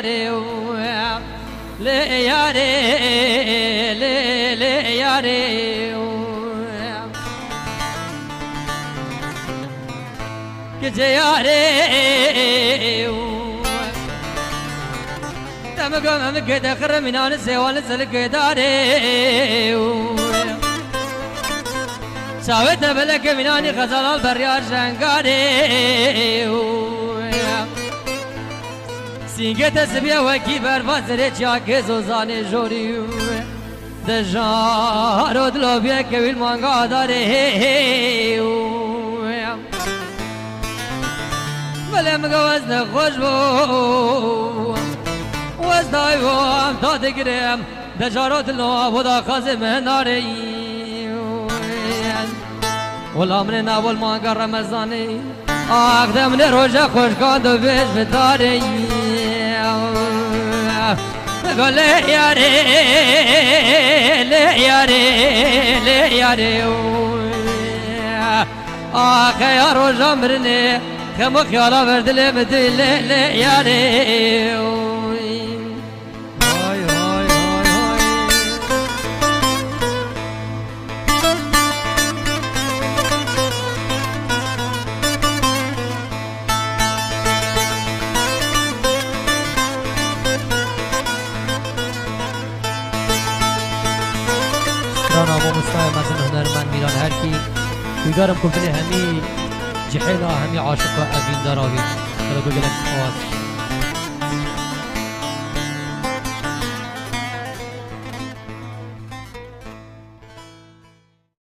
yare le yare le yare gece yare تمام كده خر من انا سوال سلك داري ساويت بلك من اني غزال البريار شنقاري سینگت سبیا وکی برفازره چاک زوزانه جوری دجارو دلو بیا کویل مانگا داره ولی مگوز نخوش بو وز دایوام تا دگرم دجارو دلو بودا خازه مهناره ولا من ناول مانگا رمزانه آقدم نه روژه خوشگان دو بیش بداره له یاره له یاره له یاره آخه یا روژه مرنه خمو خیالا وردله بدله له یاره نام و مستای مزن هنرمند میران هر کی بیگارم کفنه همی جحیلا همی عاشق و اوین دراوی کلا گلک خواست